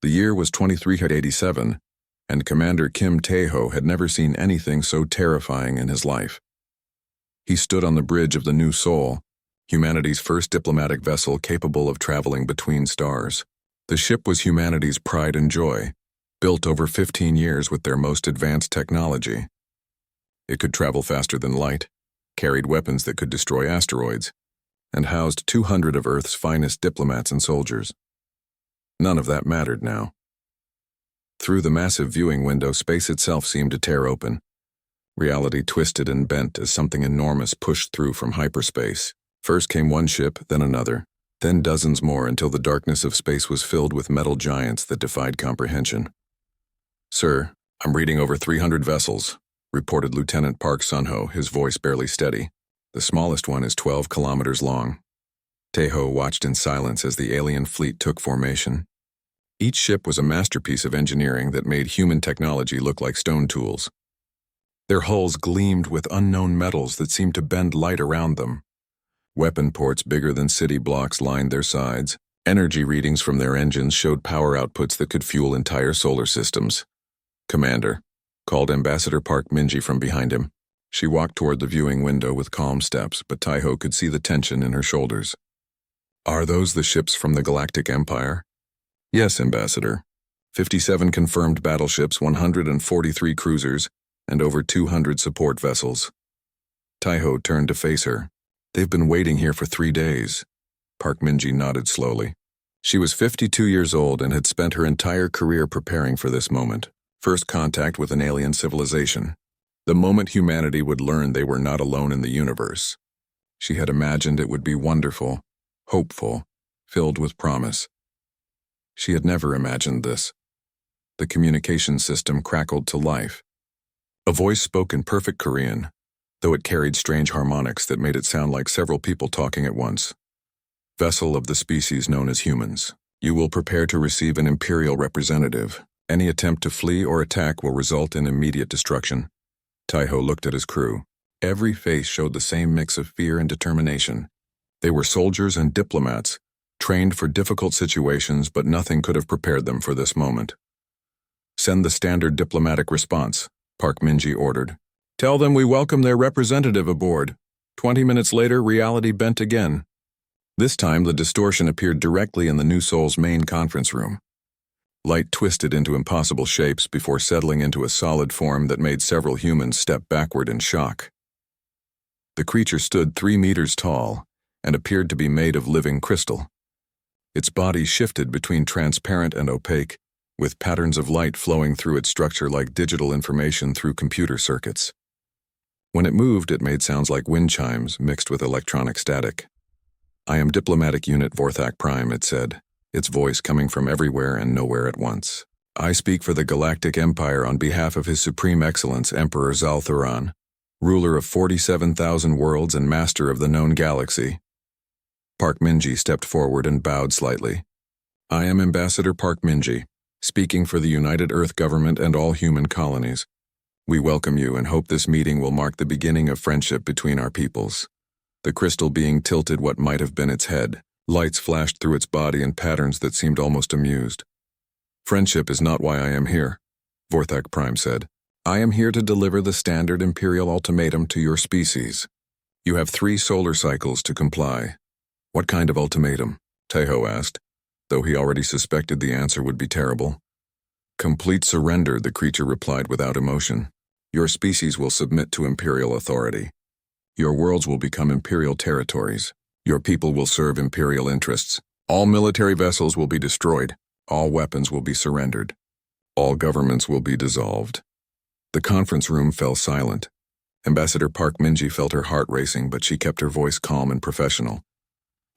The year was 2387, and Commander Kim Tae-ho had never seen anything so terrifying in his life. He stood on the bridge of the New Seoul, humanity's first diplomatic vessel capable of traveling between stars. The ship was humanity's pride and joy, built over 15 years with their most advanced technology. It could travel faster than light, carried weapons that could destroy asteroids, and housed 200 of Earth's finest diplomats and soldiers. None of that mattered now. Through the massive viewing window, space itself seemed to tear open. Reality twisted and bent as something enormous pushed through from hyperspace. First came one ship, then another, then dozens more until the darkness of space was filled with metal giants that defied comprehension. "Sir, I'm reading over 300 vessels," reported Lieutenant Park Sun-ho, his voice barely steady. "The smallest one is 12 kilometers long." Tae-ho watched in silence as the alien fleet took formation. Each ship was a masterpiece of engineering that made human technology look like stone tools. Their hulls gleamed with unknown metals that seemed to bend light around them. Weapon ports bigger than city blocks lined their sides. Energy readings from their engines showed power outputs that could fuel entire solar systems. "Commander," called Ambassador Park Min-ji from behind him. She walked toward the viewing window with calm steps, but Tae-ho could see the tension in her shoulders. "Are those the ships from the Galactic Empire?" "Yes, Ambassador. 57 confirmed battleships, 143 cruisers, and over 200 support vessels." Tae-ho turned to face her. "They've been waiting here for 3 days." Park Min-ji nodded slowly. She was 52 years old and had spent her entire career preparing for this moment. First contact with an alien civilization. The moment humanity would learn they were not alone in the universe. She had imagined it would be wonderful, hopeful, filled with promise. She had never imagined this. The communication system crackled to life. A voice spoke in perfect Korean, though it carried strange harmonics that made it sound like several people talking at once. "Vessel of the species known as humans, you will prepare to receive an imperial representative. Any attempt to flee or attack will result in immediate destruction." Tae-ho looked at his crew. Every face showed the same mix of fear and determination. They were soldiers and diplomats, trained for difficult situations, but nothing could have prepared them for this moment. "Send the standard diplomatic response," Park Min-ji ordered. "Tell them we welcome their representative aboard." 20 minutes later, reality bent again. This time, the distortion appeared directly in the New Seoul's main conference room. Light twisted into impossible shapes before settling into a solid form that made several humans step backward in shock. The creature stood 3 meters tall and appeared to be made of living crystal. Its body shifted between transparent and opaque, with patterns of light flowing through its structure like digital information through computer circuits. When it moved, it made sounds like wind chimes mixed with electronic static. "I am Diplomatic Unit Vorthak Prime," it said, its voice coming from everywhere and nowhere at once. "I speak for the Galactic Empire on behalf of His Supreme Excellence Emperor Zaltharan, ruler of 47,000 worlds and master of the known galaxy." Park Min-ji stepped forward and bowed slightly. "I am Ambassador Park Min-ji, speaking for the United Earth Government and all human colonies. We welcome you and hope this meeting will mark the beginning of friendship between our peoples." The crystal being tilted what might have been its head. Lights flashed through its body in patterns that seemed almost amused. "Friendship is not why I am here," Vorthak Prime said. "I am here to deliver the standard imperial ultimatum to your species. You have 3 solar cycles to comply." "What kind of ultimatum?" Tae-ho asked, though he already suspected the answer would be terrible. "Complete surrender," the creature replied without emotion. "Your species will submit to imperial authority. Your worlds will become imperial territories. Your people will serve imperial interests. All military vessels will be destroyed. All weapons will be surrendered. All governments will be dissolved." The conference room fell silent. Ambassador Park Min-ji felt her heart racing, but she kept her voice calm and professional.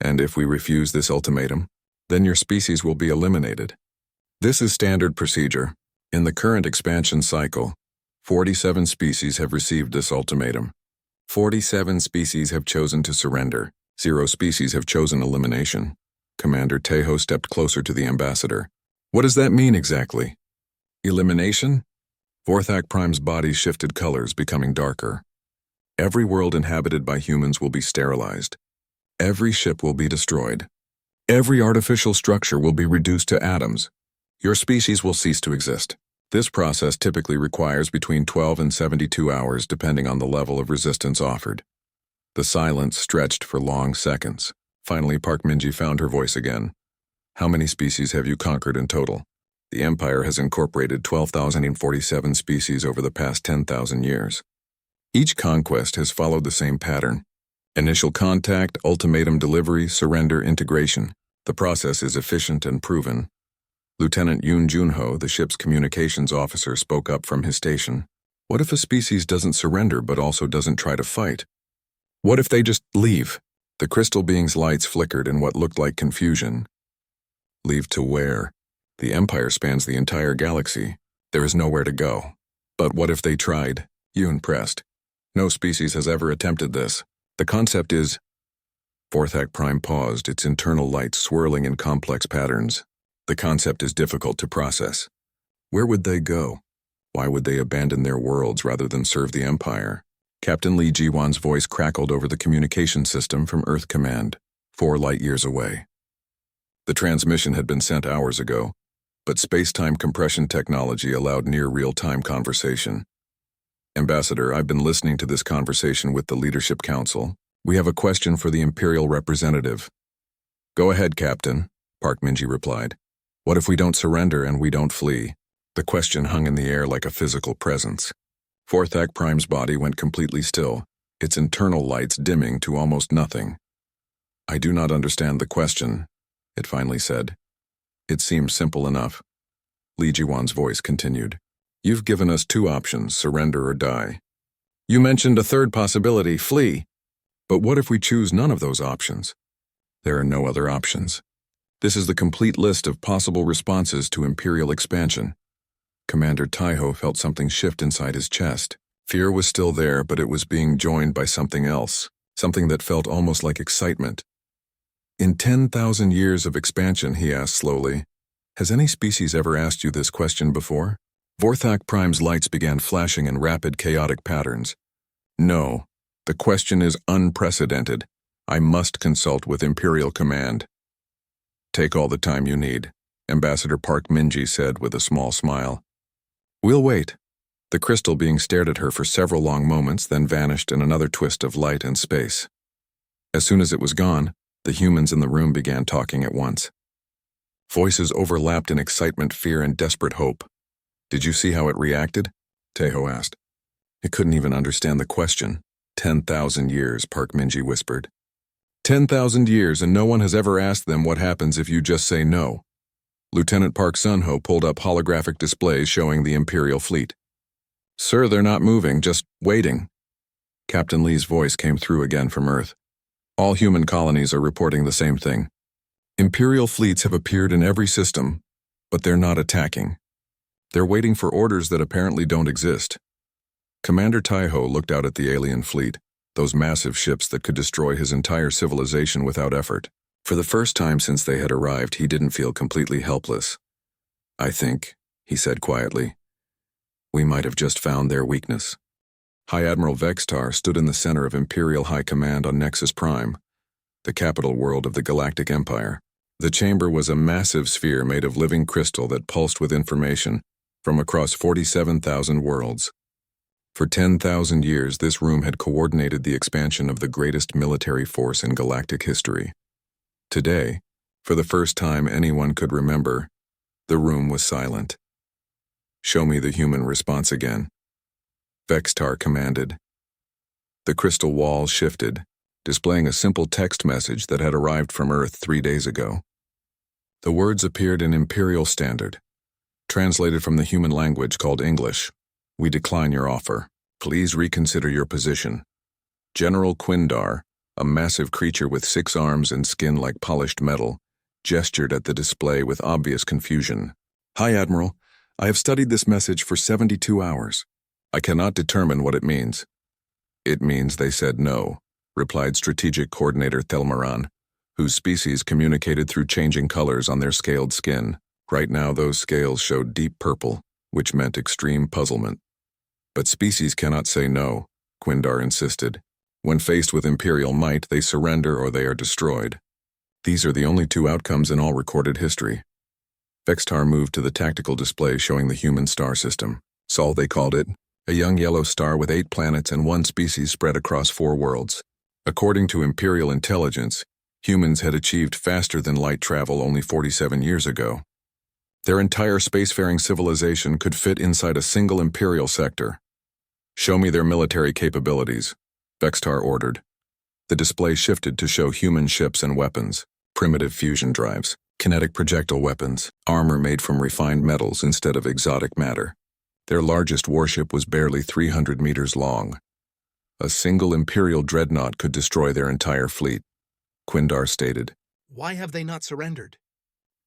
"And if we refuse this ultimatum, then your species will be eliminated. This is standard procedure. In the current expansion cycle, 47 species have received this ultimatum. 47 species have chosen to surrender. 0 species have chosen elimination." Commander Tae-ho stepped closer to the ambassador. "What does that mean exactly?" "Elimination?" Vorthak Prime's body shifted colors, becoming darker. "Every world inhabited by humans will be sterilized. Every ship will be destroyed. Every artificial structure will be reduced to atoms. Your species will cease to exist. This process typically requires between 12 and 72 hours depending on the level of resistance offered. The silence stretched for long seconds. Finally, Park Minji found her voice again. How many species have you conquered in total? The Empire has incorporated 12,047 species over the past 10,000 years. Each conquest has followed the same pattern. Initial contact, ultimatum delivery, surrender, integration. The process is efficient and proven. Lieutenant Yoon Junho, the ship's communications officer, spoke up from his station. What if a species doesn't surrender but also doesn't try to fight? What if they just leave? The crystal being's lights flickered in what looked like confusion. Leave to where? The Empire spans the entire galaxy. There is nowhere to go. But what if they tried? Yoon pressed. No species has ever attempted this. The concept is... Vorthak Prime paused, its internal lights swirling in complex patterns. The concept is difficult to process. Where would they go? Why would they abandon their worlds rather than serve the Empire? Captain Lee Jiwan's voice crackled over the communication system from Earth Command, 4 light-years away. The transmission had been sent hours ago, but space-time compression technology allowed near real-time conversation. Ambassador, I've been listening to this conversation with the Leadership Council. We have a question for the Imperial representative. Go ahead, Captain, Park Minji replied. What if we don't surrender and we don't flee? The question hung in the air like a physical presence. Vorthak Prime's body went completely still, its internal lights dimming to almost nothing. I do not understand the question, it finally said. It seems simple enough. Lee Jiwan's voice continued. You've given us 2 options, surrender or die. You mentioned a third possibility, flee. But what if we choose none of those options? There are no other options. This is the complete list of possible responses to Imperial expansion. Commander Taiho felt something shift inside his chest. Fear was still there, but it was being joined by something else, something that felt almost like excitement. In 10,000 years of expansion, he asked slowly, has any species ever asked you this question before? Vorthak Prime's lights began flashing in rapid, chaotic patterns. No, the question is unprecedented. I must consult with Imperial Command. Take all the time you need, Ambassador Park Minji said with a small smile. We'll wait. The crystal being stared at her for several long moments, then vanished in another twist of light and space. As soon as it was gone, the humans in the room began talking at once. Voices overlapped in excitement, fear, and desperate hope. Did you see how it reacted? Taiho asked. It couldn't even understand the question. 10,000 years, Park Minji whispered. 10,000 years, and no one has ever asked them what happens if you just say no. Lieutenant Park Sunho pulled up holographic displays showing the Imperial fleet. Sir, they're not moving, just waiting. Captain Lee's voice came through again from Earth. All human colonies are reporting the same thing. Imperial fleets have appeared in every system, but they're not attacking. They're waiting for orders that apparently don't exist. Commander Taiho looked out at the alien fleet, those massive ships that could destroy his entire civilization without effort. For the first time since they had arrived, he didn't feel completely helpless. I think, he said quietly, we might have just found their weakness. High Admiral Vextar stood in the center of Imperial High Command on Nexus Prime, the capital world of the Galactic Empire. The chamber was a massive sphere made of living crystal that pulsed with information from across 47,000 worlds. For 10,000 years, this room had coordinated the expansion of the greatest military force in galactic history. Today, for the first time anyone could remember, the room was silent. Show me the human response again, Vextar commanded. The crystal wall shifted, displaying a simple text message that had arrived from Earth 3 days ago. The words appeared in Imperial Standard, translated from the human language called English. We decline your offer. Please reconsider your position. General Quindar, a massive creature with 6 arms and skin like polished metal, gestured at the display with obvious confusion. Hi, Admiral. I have studied this message for 72 hours. I cannot determine what it means. It means they said no, replied Strategic Coordinator Thelmaran, whose species communicated through changing colors on their scaled skin. Right now those scales showed deep purple, which meant extreme puzzlement. But species cannot say no, Quindar insisted. When faced with Imperial might, they surrender or they are destroyed. These are the only 2 outcomes in all recorded history. Vextar moved to the tactical display showing the human star system. Sol, they called it, a young yellow star with 8 planets and 1 species spread across 4 worlds. According to Imperial intelligence, humans had achieved faster-than-light travel only 47 years ago. Their entire spacefaring civilization could fit inside a single Imperial sector. "Show me their military capabilities," Vextar ordered. The display shifted to show human ships and weapons, primitive fusion drives, kinetic projectile weapons, armor made from refined metals instead of exotic matter. Their largest warship was barely 300 meters long. A single Imperial dreadnought could destroy their entire fleet, Quindar stated. "Why have they not surrendered?"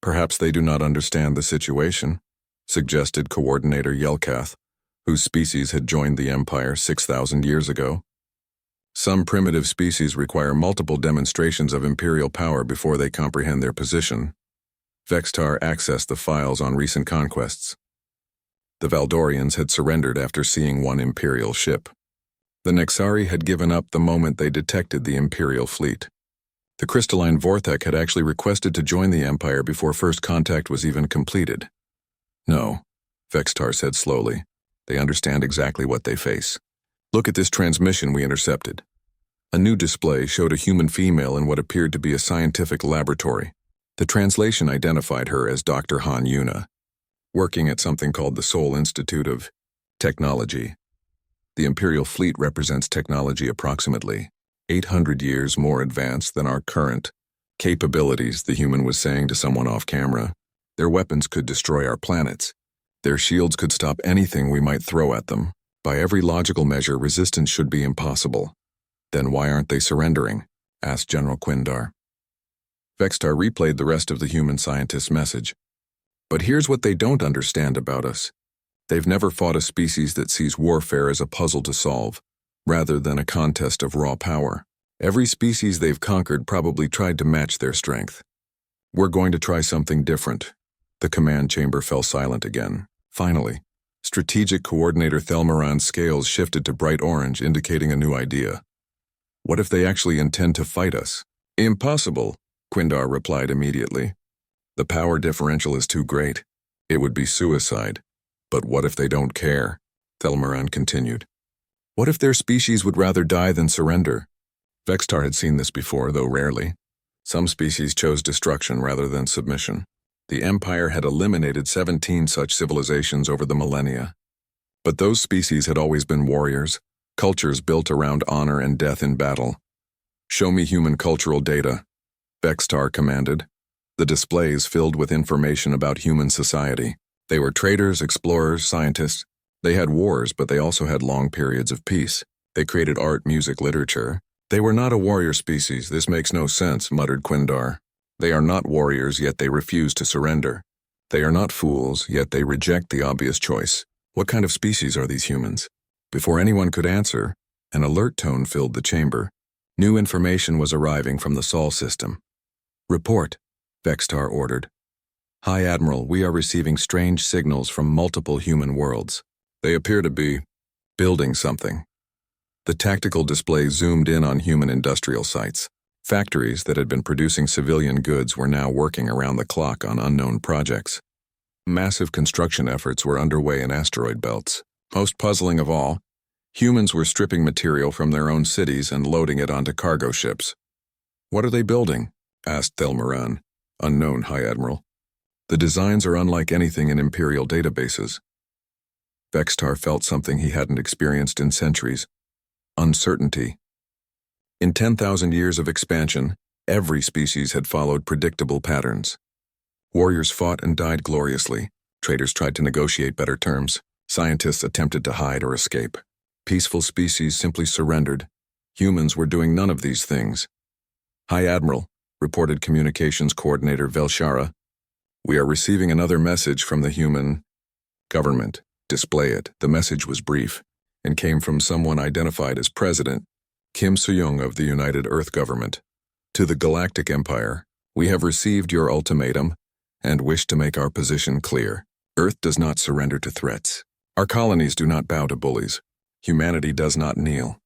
"Perhaps they do not understand the situation," suggested Coordinator Yelkath, whose species had joined the Empire 6,000 years ago. "Some primitive species require multiple demonstrations of Imperial power before they comprehend their position." Vextar accessed the files on recent conquests. The Valdorians had surrendered after seeing 1 Imperial ship. The Nexari had given up the moment they detected the Imperial fleet. The crystalline Vorthek had actually requested to join the Empire before first contact was even completed. "No," Vextar said slowly. "They understand exactly what they face. Look at this transmission we intercepted." A new display showed a human female in what appeared to be a scientific laboratory. The translation identified her as Dr. Han Yuna, working at something called the Seoul Institute of Technology. The Imperial fleet represents technology approximately 800 years more advanced than our current capabilities, the human was saying to someone off camera. "Their weapons could destroy our planets. Their shields could stop anything we might throw at them. By every logical measure, resistance should be impossible." "Then why aren't they surrendering?" asked General Quindar. Vextar replayed the rest of the human scientist's message. "But here's what they don't understand about us. They've never fought a species that sees warfare as a puzzle to solve, rather than a contest of raw power. Every species they've conquered probably tried to match their strength. We're going to try something different." The command chamber fell silent again. Finally, Strategic Coordinator Thelmaran's scales shifted to bright orange, indicating a new idea. "What if they actually intend to fight us?" "Impossible," Quindar replied immediately. "The power differential is too great. It would be suicide." "But what if they don't care?" Thelmaran continued. "What if their species would rather die than surrender?" Vextar had seen this before, though rarely. Some species chose destruction rather than submission. The Empire had eliminated 17 such civilizations over the millennia. But those species had always been warriors, cultures built around honor and death in battle. "Show me human cultural data," Vextar commanded. The displays filled with information about human society. They were traders, explorers, scientists. They had wars, but they also had long periods of peace. They created art, music, literature. "They were not a warrior species. This makes no sense," muttered Quindar. "They are not warriors, yet they refuse to surrender. They are not fools, yet they reject the obvious choice. What kind of species are these humans?" Before anyone could answer, an alert tone filled the chamber. New information was arriving from the Sol system. "Report," Vextar ordered. "High Admiral, we are receiving strange signals from multiple human worlds. They appear to be building something." The tactical display zoomed in on human industrial sites. Factories that had been producing civilian goods were now working around the clock on unknown projects. Massive construction efforts were underway in asteroid belts. Most puzzling of all, humans were stripping material from their own cities and loading it onto cargo ships. "What are they building?" asked Thelmaran. "Unknown, High Admiral. The designs are unlike anything in Imperial databases." Vextar felt something he hadn't experienced in centuries. Uncertainty. In 10,000 years of expansion, every species had followed predictable patterns. Warriors fought and died gloriously. Traders tried to negotiate better terms. Scientists attempted to hide or escape. Peaceful species simply surrendered. Humans were doing none of these things. "High Admiral," reported Communications Coordinator Velshara, "we are receiving another message from the human government. Display it." The message was brief and came from someone identified as President Kim Soo-young of the United Earth Government. "To the Galactic Empire, we have received your ultimatum and wish to make our position clear. Earth does not surrender to threats. Our colonies do not bow to bullies. Humanity does not kneel.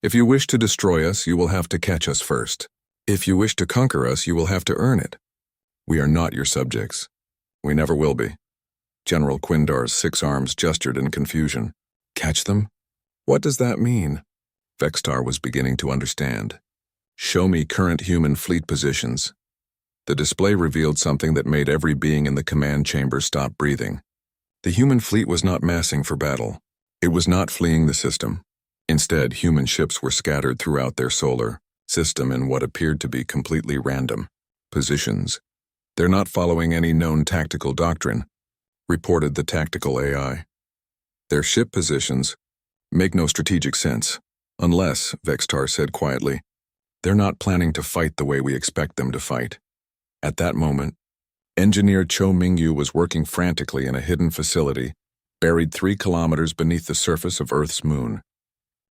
If you wish to destroy us, you will have to catch us first. If you wish to conquer us, you will have to earn it. We are not your subjects. We never will be. General Quindar's 6 arms gestured in confusion. Catch them? What does that mean? Vextar was beginning to understand. Show me current human fleet positions. The display revealed something that made every being in the command chamber stop breathing. The human fleet was not massing for battle. It was not fleeing the system. Instead, human ships were scattered throughout their solar system in what appeared to be completely random positions. They're not following any known tactical doctrine, reported the tactical AI. Their ship positions make no strategic sense, unless, Vextar said quietly, they're not planning to fight the way we expect them to fight. At that moment, engineer Cho Mingyu was working frantically in a hidden facility, buried 3 kilometers beneath the surface of Earth's moon.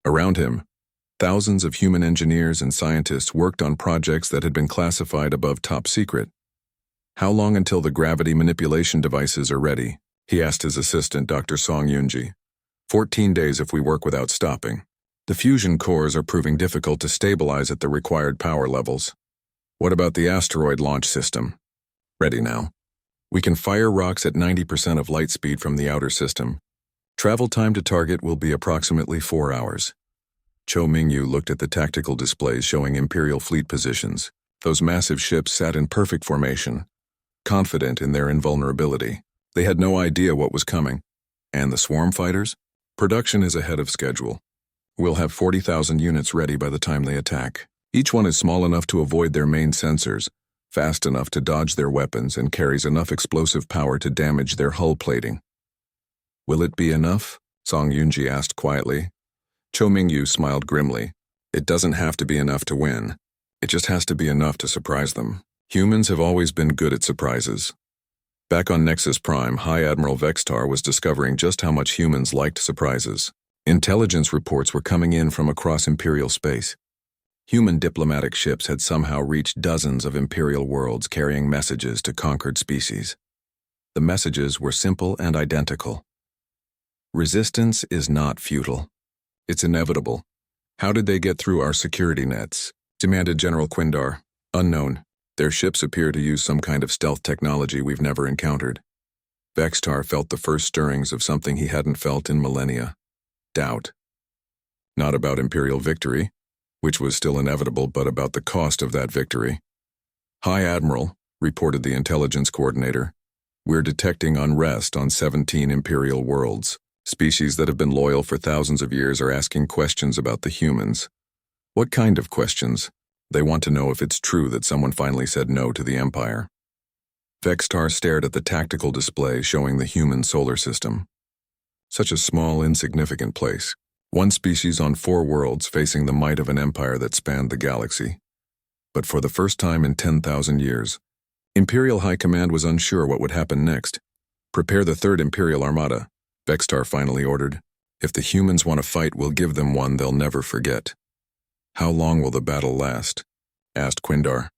Around him, thousands of human engineers and scientists worked on projects that had been classified above top secret. How long until the gravity manipulation devices are ready? He asked his assistant, Dr. Song Yunji. 14 days if we work without stopping. The fusion cores are proving difficult to stabilize at the required power levels. What about the asteroid launch system? Ready now. We can fire rocks at 90% of light speed from the outer system. Travel time to target will be approximately 4 hours. Cho Mingyu looked at the tactical displays showing Imperial fleet positions. Those massive ships sat in perfect formation, confident in their invulnerability. They had no idea what was coming. And the swarm fighters? Production is ahead of schedule. We'll have 40,000 units ready by the time they attack. Each one is small enough to avoid their main sensors, fast enough to dodge their weapons, and carries enough explosive power to damage their hull plating. Will it be enough? Song Yunji asked quietly. Cho Mingyu smiled grimly. It doesn't have to be enough to win. It just has to be enough to surprise them. Humans have always been good at surprises. Back on Nexus Prime, High Admiral Vextar was discovering just how much humans liked surprises. Intelligence reports were coming in from across Imperial space. Human diplomatic ships had somehow reached dozens of Imperial worlds carrying messages to conquered species. The messages were simple and identical. Resistance is not futile. It's inevitable. How did they get through our security nets? Demanded General Quindar. Unknown. Their ships appear to use some kind of stealth technology we've never encountered. Vextar felt the first stirrings of something he hadn't felt in millennia. Doubt. Not about Imperial victory, which was still inevitable, but about the cost of that victory. High Admiral, reported the intelligence coordinator, we're detecting unrest on 17 Imperial worlds. Species that have been loyal for thousands of years are asking questions about the humans. What kind of questions? They want to know if it's true that someone finally said no to the Empire. Vextar stared at the tactical display showing the human solar system. Such a small, insignificant place. 1 species on 4 worlds facing the might of an empire that spanned the galaxy. But for the first time in 10,000 years, Imperial High Command was unsure what would happen next. Prepare the 3rd Imperial Armada, Vextar finally ordered. If the humans want to fight, we'll give them one they'll never forget. How long will the battle last? Asked Quindar.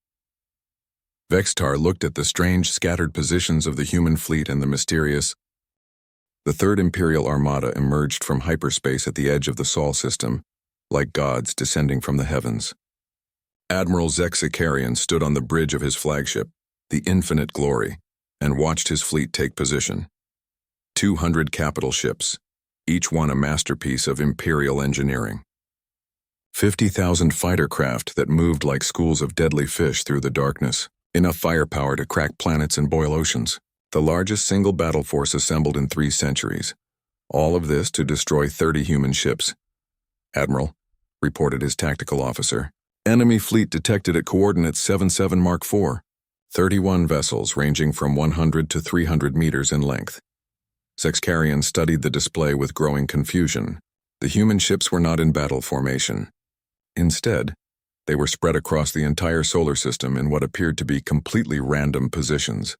Vextar looked at the strange, scattered positions of the human fleet and the mysterious. The 3rd Imperial Armada emerged from hyperspace at the edge of the Sol system, like gods descending from the heavens. Admiral Zexicarian stood on the bridge of his flagship, the Infinite Glory, and watched his fleet take position. 200 capital ships, each one a masterpiece of Imperial engineering. 50,000 fighter craft that moved like schools of deadly fish through the darkness, enough firepower to crack planets and boil oceans. The largest single battle force assembled in 3 centuries. All of this to destroy 30 human ships. Admiral, reported his tactical officer. Enemy fleet detected at coordinates 77 Mark IV. 31 vessels ranging from 100 to 300 meters in length. Zexicarian studied the display with growing confusion. The human ships were not in battle formation. Instead, they were spread across the entire solar system in what appeared to be completely random positions.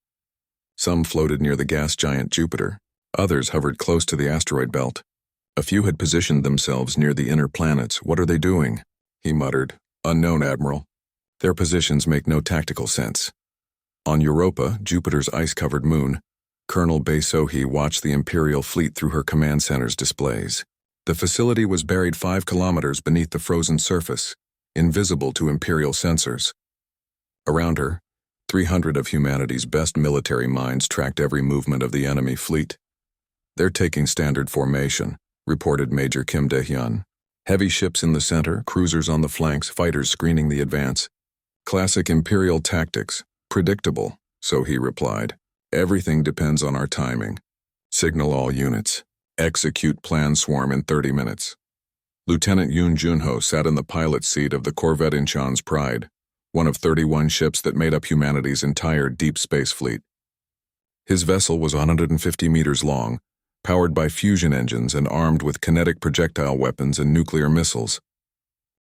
Some floated near the gas giant Jupiter. Others hovered close to the asteroid belt. A few had positioned themselves near the inner planets. What are they doing? He muttered. Unknown, Admiral. Their positions make no tactical sense. On Europa, Jupiter's ice-covered moon, Colonel Beisohi watched the Imperial fleet through her command center's displays. The facility was buried 5 kilometers beneath the frozen surface, invisible to Imperial sensors. Around her, 300 of humanity's best military minds tracked every movement of the enemy fleet. "They're taking standard formation," reported Major Kim Dae-hyun. "Heavy ships in the center, cruisers on the flanks, fighters screening the advance. Classic Imperial tactics. Predictable," so he replied. "Everything depends on our timing. Signal all units. Execute plan swarm in 30 minutes." Lieutenant Yoon Junho sat in the pilot's seat of the corvette Incheon's Pride, one of 31 ships that made up humanity's entire deep space fleet. His vessel was 150 meters long, powered by fusion engines and armed with kinetic projectile weapons and nuclear missiles.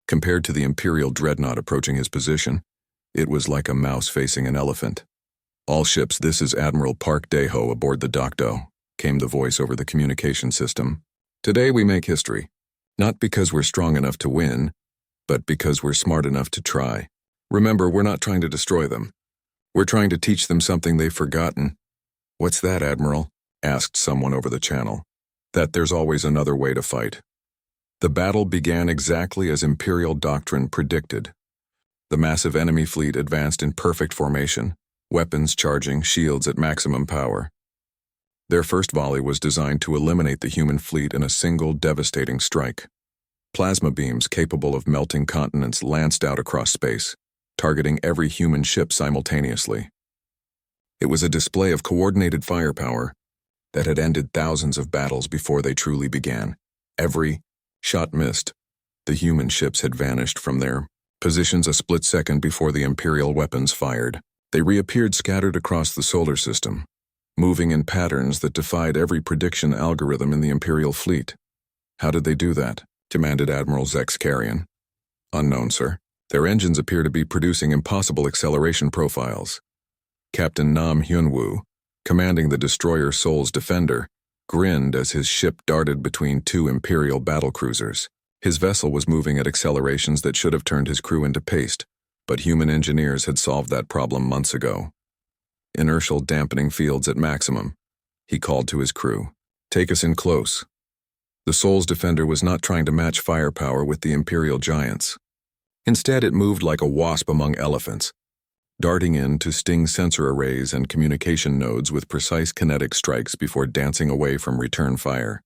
Compared to the Imperial dreadnought approaching his position, it was like a mouse facing an elephant. "All ships, this is Admiral Park Dae-ho aboard the Dokdo," came the voice over the communication system. "Today we make history. Not because we're strong enough to win, but because we're smart enough to try. Remember, we're not trying to destroy them. We're trying to teach them something they've forgotten." "What's that, Admiral?" asked someone over the channel. "That there's always another way to fight." The battle began exactly as Imperial doctrine predicted. The massive enemy fleet advanced in perfect formation, weapons charging, shields at maximum power. Their first volley was designed to eliminate the human fleet in a single devastating strike. Plasma beams capable of melting continents lanced out across space, targeting every human ship simultaneously. It was a display of coordinated firepower that had ended thousands of battles before they truly began. Every shot missed. The human ships had vanished from their positions a split second before the Imperial weapons fired. They reappeared scattered across the solar system, moving in patterns that defied every prediction algorithm in the Imperial fleet. "How did they do that?" demanded Admiral Zexkarian. "Unknown, sir. Their engines appear to be producing impossible acceleration profiles." Captain Nam Hyun-woo, commanding the destroyer Seoul's Defender, grinned as his ship darted between two Imperial battlecruisers. His vessel was moving at accelerations that should have turned his crew into paste, but human engineers had solved that problem months ago. "Inertial dampening fields at maximum," he called to his crew. "Take us in close." The Seoul's Defender was not trying to match firepower with the Imperial giants. Instead, it moved like a wasp among elephants, darting in to sting sensor arrays and communication nodes with precise kinetic strikes before dancing away from return fire.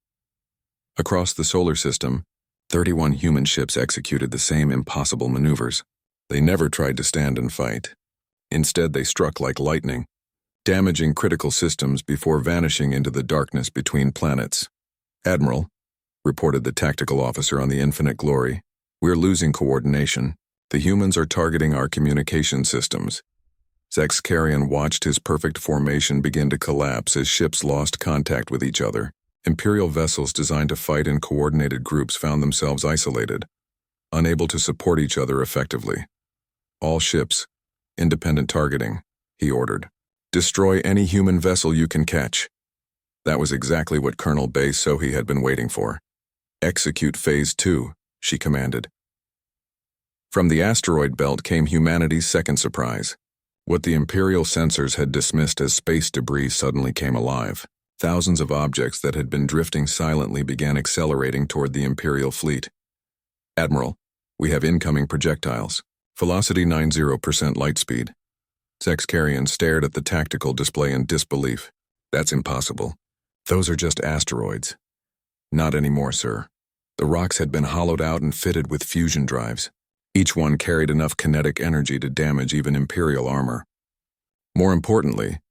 Across the solar system, 31 human ships executed the same impossible maneuvers. They never tried to stand and fight. Instead, they struck like lightning, damaging critical systems before vanishing into the darkness between planets. "Admiral," reported the tactical officer on the Infinite Glory, "we're losing coordination. The humans are targeting our communication systems." Zexkarian watched his perfect formation begin to collapse as ships lost contact with each other. Imperial vessels designed to fight in coordinated groups found themselves isolated, unable to support each other effectively. "All ships, independent targeting," he ordered. "Destroy any human vessel you can catch." That was exactly what Colonel Bae Sohee had been waiting for. "Execute Phase 2, she commanded. From the asteroid belt came humanity's second surprise. What the Imperial sensors had dismissed as space debris suddenly came alive. Thousands of objects that had been drifting silently began accelerating toward the Imperial fleet. "Admiral, we have incoming projectiles. Velocity 90% light speed." Zexkarian stared at the tactical display in disbelief. "That's impossible. Those are just asteroids." "Not anymore, sir. The rocks had been hollowed out and fitted with fusion drives. Each one carried enough kinetic energy to damage even Imperial armor. More importantly,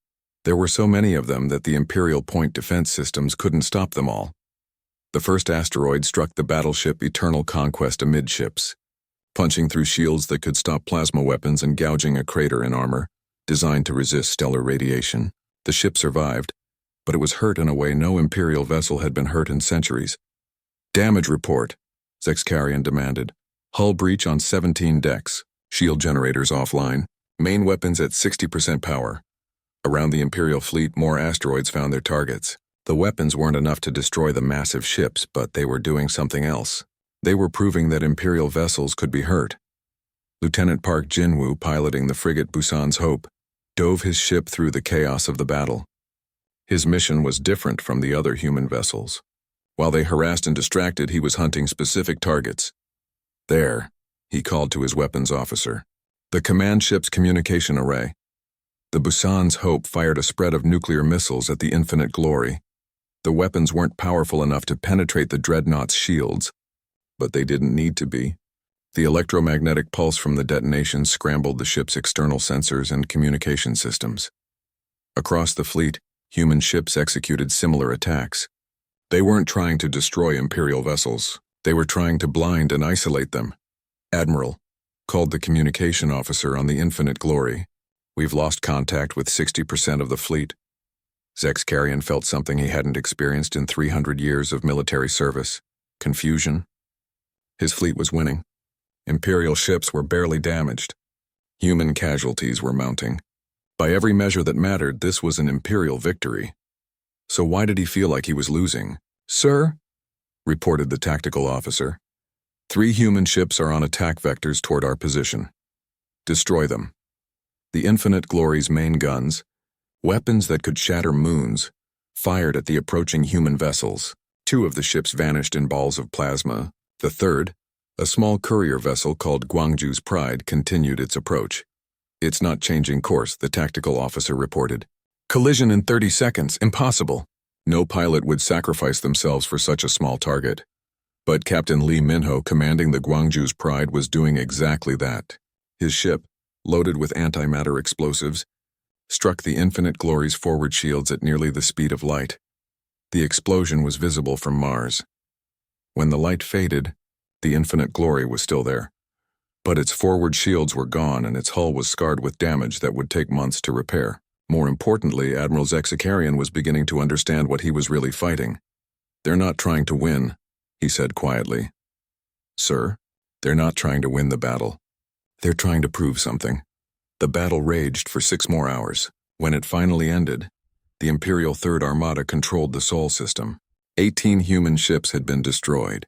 there were so many of them that the Imperial point defense systems couldn't stop them all." The first asteroid struck the battleship Eternal Conquest amidships, punching through shields that could stop plasma weapons and gouging a crater in armor designed to resist stellar radiation. The ship survived, but it was hurt in a way no Imperial vessel had been hurt in centuries. "Damage report," Zexkarian demanded. "Hull breach on 17 decks, shield generators offline, main weapons at 60% power." Around the Imperial fleet, more asteroids found their targets. The weapons weren't enough to destroy the massive ships, but they were doing something else. They were proving that Imperial vessels could be hurt. Lieutenant Park Jin-woo, piloting the frigate Busan's Hope, dove his ship through the chaos of the battle. His mission was different from the other human vessels. While they harassed and distracted, he was hunting specific targets. "There," he called to his weapons officer. "The command ship's communication array. The Busan's Hope fired a spread of nuclear missiles at the Infinite Glory. The weapons weren't powerful enough to penetrate the dreadnought's shields, but they didn't need to be. The electromagnetic pulse from the detonation scrambled the ship's external sensors and communication systems. Across the fleet, human ships executed similar attacks. They weren't trying to destroy Imperial vessels. They were trying to blind and isolate them. "Admiral," called the communication officer on the Infinite Glory, "we've lost contact with 60% of the fleet." Zexkarian felt something he hadn't experienced in 300 years of military service: confusion. His fleet was winning. Imperial ships were barely damaged. Human casualties were mounting. By every measure that mattered, this was an Imperial victory. So why did he feel like he was losing? "Sir," reported the tactical officer, "3 human ships are on attack vectors toward our position. Destroy them." The Infinite Glory's main guns, weapons that could shatter moons, fired at the approaching human vessels. 2 of the ships vanished in balls of plasma. The third, a small courier vessel called Guangzhou's Pride, continued its approach. "It's not changing course," the tactical officer reported. "Collision in 30 seconds, impossible." No pilot would sacrifice themselves for such a small target. But Captain Lee Minho, commanding the Guangzhou's Pride, was doing exactly that. His ship, loaded with antimatter explosives, struck the Infinite Glory's forward shields at nearly the speed of light. The explosion was visible from Mars. When the light faded, the Infinite Glory was still there. But its forward shields were gone and its hull was scarred with damage that would take months to repair. More importantly, Admiral Zexkarian was beginning to understand what he was really fighting. "They're not trying to win," he said quietly. "Sir, they're not trying to win the battle. They're trying to prove something." The battle raged for 6 more hours. When it finally ended, the Imperial Third Armada controlled the Sol system. 18 human ships had been destroyed.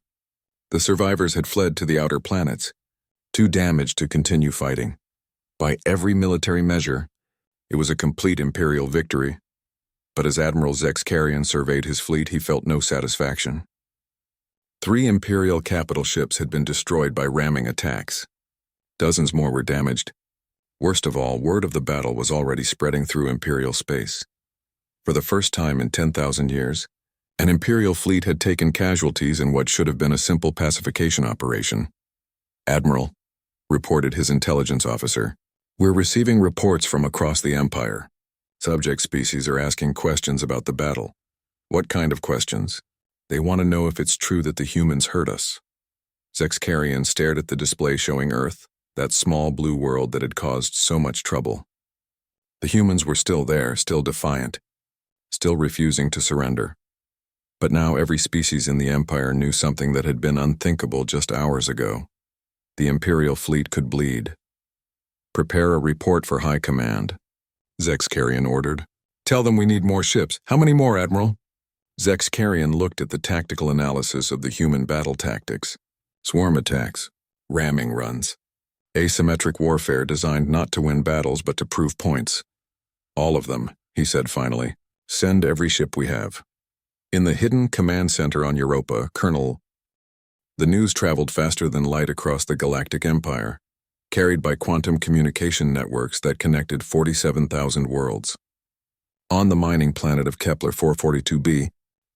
The survivors had fled to the outer planets, too damaged to continue fighting. By every military measure, it was a complete Imperial victory. But as Admiral Zexkarian surveyed his fleet, he felt no satisfaction. 3 Imperial capital ships had been destroyed by ramming attacks. Dozens more were damaged. Worst of all, word of the battle was already spreading through Imperial space. For the first time in 10,000 years, an Imperial fleet had taken casualties in what should have been a simple pacification operation. "Admiral," reported his intelligence officer, "we're receiving reports from across the Empire. Subject species are asking questions about the battle." "What kind of questions?" "They want to know if it's true that the humans hurt us." Zexkarian stared at the display showing Earth, that small blue world that had caused so much trouble. The humans were still there, still defiant, still refusing to surrender. But now every species in the Empire knew something that had been unthinkable just hours ago. The Imperial fleet could bleed. "Prepare a report for High Command," Zexkarian ordered. "Tell them we need more ships." "How many more, Admiral?" Zexkarian looked at the tactical analysis of the human battle tactics. Swarm attacks, ramming runs, asymmetric warfare designed not to win battles but to prove points. "All of them," he said finally. "Send every ship we have." In the hidden command center on Europa, the news traveled faster than light across the Galactic Empire, carried by quantum communication networks that connected 47,000 worlds. On the mining planet of Kepler 442b,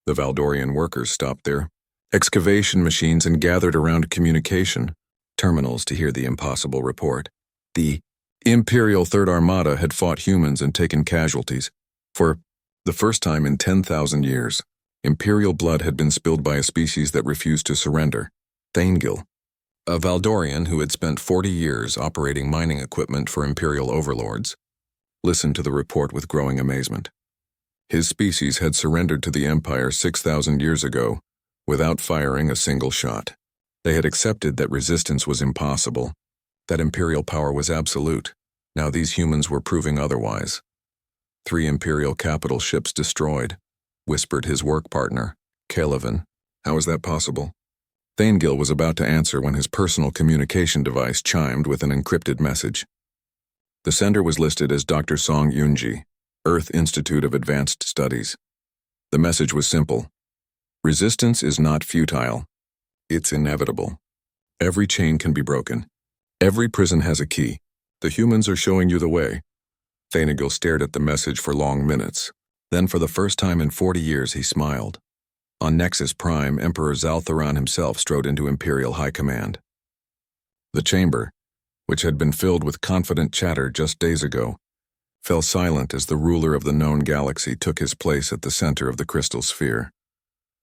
the Valdorian workers stopped their excavation machines and gathered around communication terminals to hear the impossible report. The Imperial Third Armada had fought humans and taken casualties. For the first time in 10,000 years, Imperial blood had been spilled by a species that refused to surrender. Thaingil, a Valdorian who had spent 40 years operating mining equipment for Imperial overlords, listened to the report with growing amazement. His species had surrendered to the Empire 6,000 years ago without firing a single shot. They had accepted that resistance was impossible, that Imperial power was absolute. Now these humans were proving otherwise. 3 Imperial capital ships destroyed, whispered his work partner, Kalevan. How is that possible? Thaingil was about to answer when his personal communication device chimed with an encrypted message. The sender was listed as Dr. Song Yunji, Earth Institute of Advanced Studies. The message was simple. Resistance is not futile. It's inevitable. Every chain can be broken. Every prison has a key. The humans are showing you the way. Thanagal stared at the message for long minutes. Then for the first time in 40 years he smiled. On Nexus Prime, Emperor Zaltharan himself strode into Imperial High Command. The chamber, which had been filled with confident chatter just days ago, fell silent as the ruler of the known galaxy took his place at the center of the crystal sphere.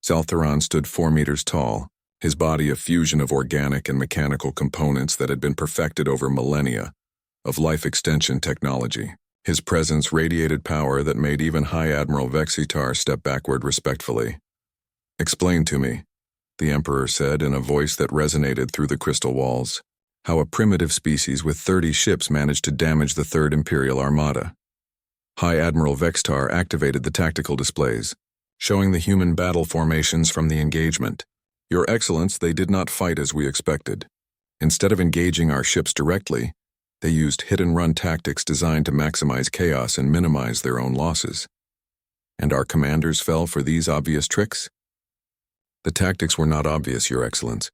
Zaltharan stood 4 meters tall, his body a fusion of organic and mechanical components that had been perfected over millennia of life extension technology. His presence radiated power that made even High Admiral Vexitar step backward respectfully. "Explain to me," the Emperor said in a voice that resonated through the crystal walls, "how a primitive species with 30 ships managed to damage the Third Imperial Armada." High Admiral Vexitar activated the tactical displays, showing the human battle formations from the engagement. "Your Excellence, they did not fight as we expected. Instead of engaging our ships directly, they used hit-and-run tactics designed to maximize chaos and minimize their own losses. And our commanders fell for these obvious tricks?" "The tactics were not obvious, Your Excellence.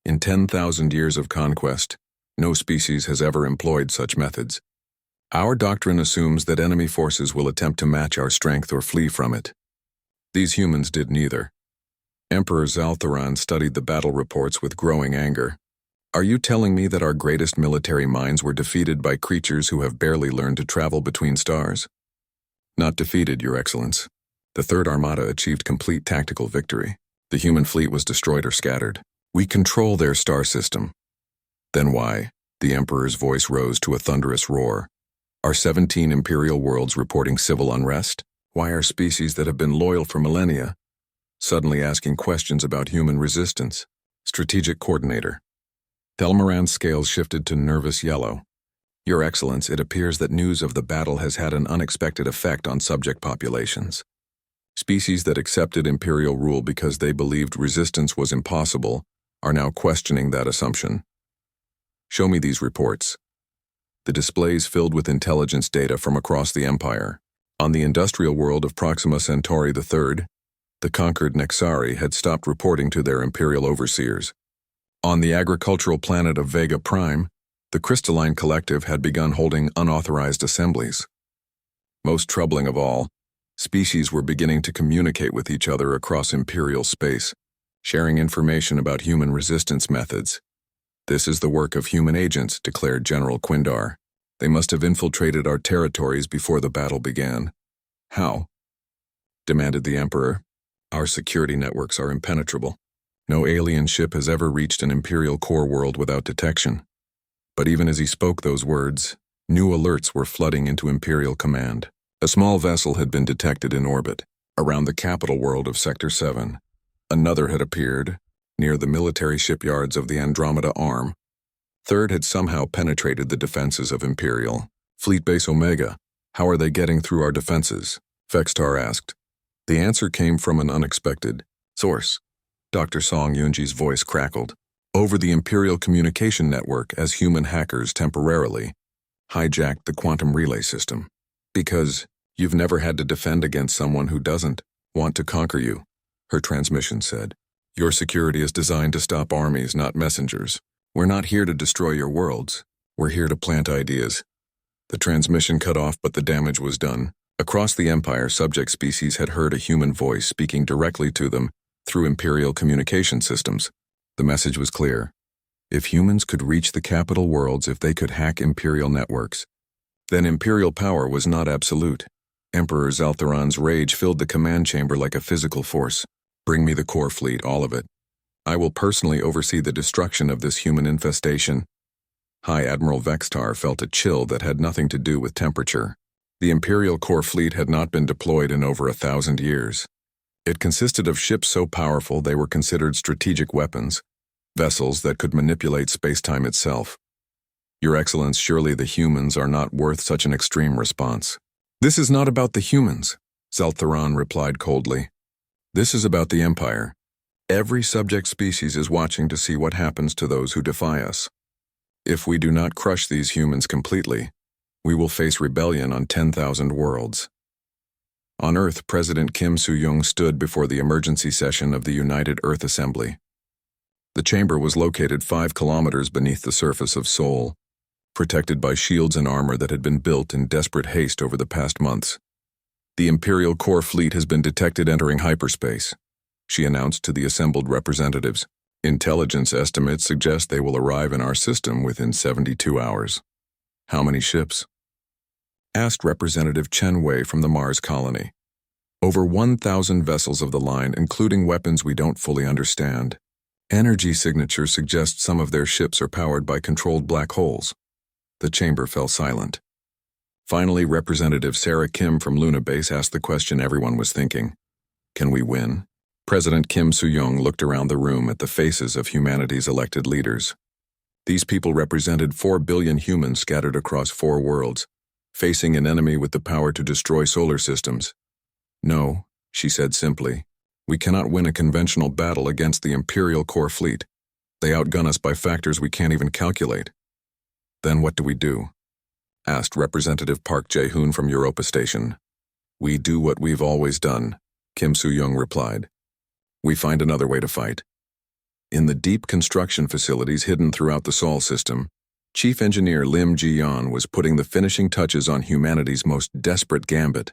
In 10,000 years of conquest, no species has ever employed such methods. Our doctrine assumes that enemy forces will attempt to match our strength or flee from it. These humans did neither." Emperor Zaltharan studied the battle reports with growing anger. "Are you telling me that our greatest military minds were defeated by creatures who have barely learned to travel between stars?" "Not defeated, Your Excellence. The Third Armada achieved complete tactical victory. The human fleet was destroyed or scattered. We control their star system." "Then why?" The Emperor's voice rose to a thunderous roar. "Are 17 Imperial worlds reporting civil unrest? Why are species that have been loyal for millennia suddenly asking questions about human resistance?" Strategic Coordinator. Thelmaran's scales shifted to nervous yellow. "Your Excellence, it appears that news of the battle has had an unexpected effect on subject populations. Species that accepted Imperial rule because they believed resistance was impossible are now questioning that assumption." "Show me these reports." The displays filled with intelligence data from across the Empire. On the industrial world of Proxima Centauri III, the conquered Nexari had stopped reporting to their Imperial overseers. On the agricultural planet of Vega Prime, the Crystalline Collective had begun holding unauthorized assemblies. Most troubling of all, species were beginning to communicate with each other across Imperial space, sharing information about human resistance methods. "This is the work of human agents," declared General Quindar. "They must have infiltrated our territories before the battle began." "How?" demanded the Emperor. "Our security networks are impenetrable. No alien ship has ever reached an Imperial core world without detection." But even as he spoke those words, new alerts were flooding into Imperial command. A small vessel had been detected in orbit, around the capital world of Sector 7. Another had appeared, near the military shipyards of the Andromeda Arm. Third had somehow penetrated the defenses of Imperial. "Fleet Base Omega, how are they getting through our defenses?" Vexitar asked. The answer came from an unexpected source. Dr. Song Yunji's voice crackled. "Over the Imperial communication network as human hackers temporarily hijacked the quantum relay system. Because you've never had to defend against someone who doesn't want to conquer you," her transmission said. "Your security is designed to stop armies, not messengers. We're not here to destroy your worlds. We're here to plant ideas." The transmission cut off, but the damage was done. Across the Empire, subject species had heard a human voice speaking directly to them through Imperial communication systems. The message was clear. If humans could reach the capital worlds, if they could hack Imperial networks, then Imperial power was not absolute. Emperor Zaltharan's rage filled the command chamber like a physical force. "Bring me the core fleet, all of it. I will personally oversee the destruction of this human infestation." High Admiral Vexitar felt a chill that had nothing to do with temperature. The Imperial core fleet had not been deployed in over 1,000 years. It consisted of ships so powerful they were considered strategic weapons, vessels that could manipulate space-time itself. "Your Excellence, surely the humans are not worth such an extreme response." "This is not about the humans," Zaltharan replied coldly. "This is about the Empire. Every subject species is watching to see what happens to those who defy us. If we do not crush these humans completely, we will face rebellion on 10,000 worlds." On Earth, President Kim Soo-young stood before the emergency session of the United Earth Assembly. The chamber was located 5 kilometers beneath the surface of Seoul. protected by shields and armor that had been built in desperate haste over the past months. "The Imperial Core fleet has been detected entering hyperspace," she announced to the assembled representatives. "Intelligence estimates suggest they will arrive in our system within 72 hours. "How many ships?" asked Representative Chen Wei from the Mars colony. "Over 1,000 vessels of the line, including weapons we don't fully understand. Energy signatures suggest some of their ships are powered by controlled black holes." The chamber fell silent. Finally, Representative Sarah Kim from Luna Base asked the question everyone was thinking. "Can we win?" President Kim Soo-young looked around the room at the faces of humanity's elected leaders. These people represented 4 billion humans scattered across 4 worlds, facing an enemy with the power to destroy solar systems. "No," she said simply. "We cannot win a conventional battle against the Imperial Core fleet. They outgun us by factors we can't even calculate." "Then what do we do?" asked Representative Park Jae-hoon from Europa Station. "We do what we've always done," Kim Soo-young replied. "We find another way to fight." In the deep construction facilities hidden throughout the Sol system, Chief Engineer Lim Ji-yeon was putting the finishing touches on humanity's most desperate gambit.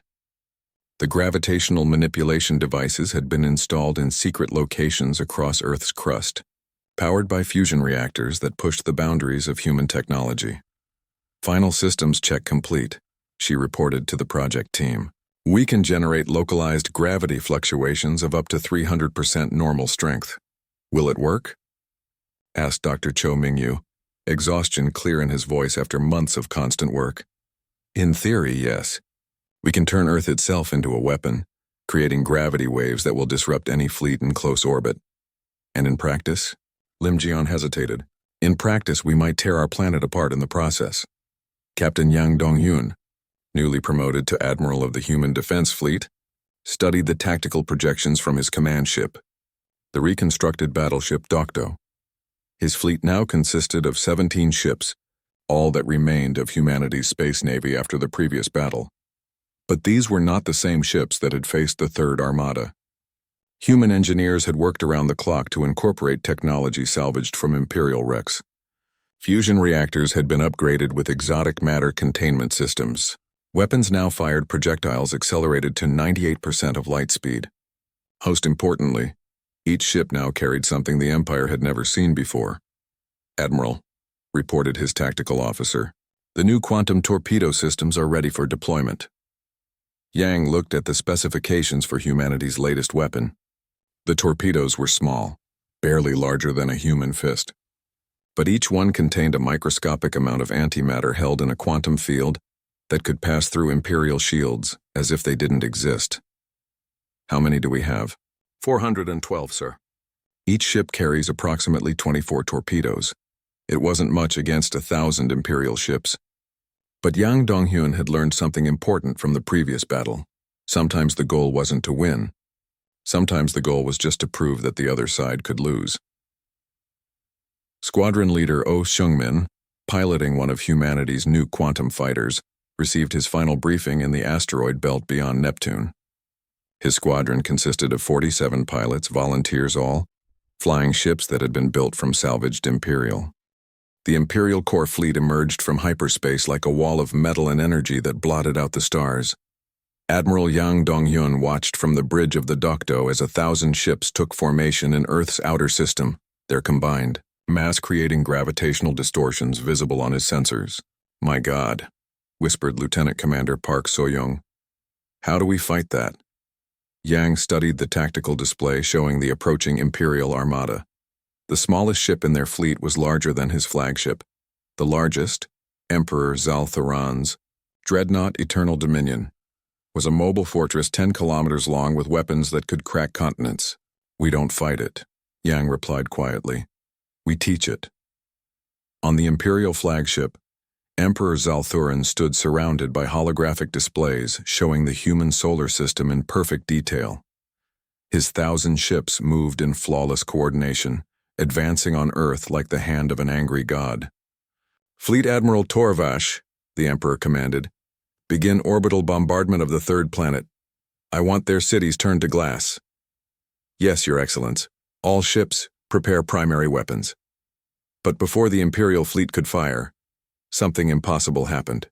The gravitational manipulation devices had been installed in secret locations across Earth's crust, powered by fusion reactors that pushed the boundaries of human technology. "Final systems check complete," she reported to the project team. "We can generate localized gravity fluctuations of up to 300% normal strength. Will it work?" asked Dr. Cho Mingyu, exhaustion clear in his voice after months of constant work. "In theory, yes. We can turn Earth itself into a weapon, creating gravity waves that will disrupt any fleet in close orbit. And in practice?" Lim Ji-yeon hesitated. "In practice, we might tear our planet apart in the process." Captain Yang Dong-hyun, newly promoted to Admiral of the Human Defense Fleet, studied the tactical projections from his command ship, the reconstructed battleship Dokdo. His fleet now consisted of 17 ships, all that remained of humanity's space navy after the previous battle. But these were not the same ships that had faced the Third Armada. Human engineers had worked around the clock to incorporate technology salvaged from Imperial wrecks. Fusion reactors had been upgraded with exotic matter containment systems. Weapons now fired projectiles accelerated to 98% of light speed. Most importantly, each ship now carried something the Empire had never seen before. "Admiral," reported his tactical officer, "the new quantum torpedo systems are ready for deployment." Yang looked at the specifications for humanity's latest weapon. The torpedoes were small, barely larger than a human fist. But each one contained a microscopic amount of antimatter held in a quantum field that could pass through Imperial shields as if they didn't exist. "How many do we have?" 412, sir. "Each ship carries approximately 24 torpedoes. It wasn't much against 1,000 Imperial ships. But Yang Dong-hyun had learned something important from the previous battle. Sometimes the goal wasn't to win. Sometimes the goal was just to prove that the other side could lose. Squadron leader Oh Seung-min, piloting one of humanity's new quantum fighters, received his final briefing in the asteroid belt beyond Neptune. His squadron consisted of 47 pilots, volunteers all, flying ships that had been built from salvaged Imperial. The Imperial Core fleet emerged from hyperspace like a wall of metal and energy that blotted out the stars. Admiral Yang Dong-hyun watched from the bridge of the Dokdo as 1,000 ships took formation in Earth's outer system, their combined, mass-creating gravitational distortions visible on his sensors. "My God," whispered Lieutenant Commander Park So-young. "How do we fight that?" Yang studied the tactical display showing the approaching Imperial Armada. The smallest ship in their fleet was larger than his flagship. The largest, Emperor Zal-Thuran's dreadnought Eternal Dominion, was a mobile fortress 10 kilometers long with weapons that could crack continents. "We don't fight it," Yang replied quietly. "We teach it." On the Imperial flagship, Emperor Zal-Thuran stood surrounded by holographic displays showing the human solar system in perfect detail. His 1,000 ships moved in flawless coordination, advancing on Earth like the hand of an angry god. "Fleet Admiral Torvash," the Emperor commanded, "begin orbital bombardment of the third planet. I want their cities turned to glass." "Yes, Your Excellence. All ships, prepare primary weapons." But before the Imperial fleet could fire, something impossible happened.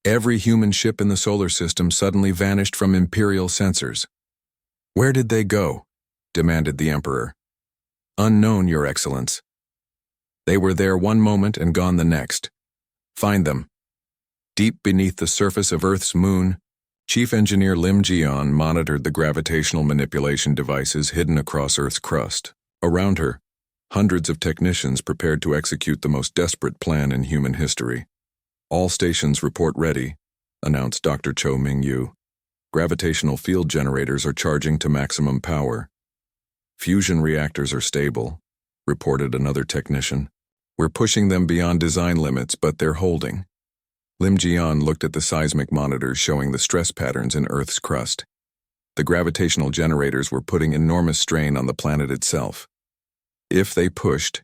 Every human ship in the solar system suddenly vanished from Imperial sensors. "Where did they go?" demanded the Emperor. "Unknown, Your Excellence. They were there one moment and gone the next. Find them." Deep beneath the surface of Earth's moon, Chief Engineer Lim Jian monitored the gravitational manipulation devices hidden across Earth's crust. Around her, hundreds of technicians prepared to execute the most desperate plan in human history. "All stations report ready," announced Dr. Cho Ming-yu. "Gravitational field generators are charging to maximum power. Fusion reactors are stable," reported another technician. "We're pushing them beyond design limits, but they're holding." Lim Jian looked at the seismic monitors showing the stress patterns in Earth's crust. The gravitational generators were putting enormous strain on the planet itself. If they pushed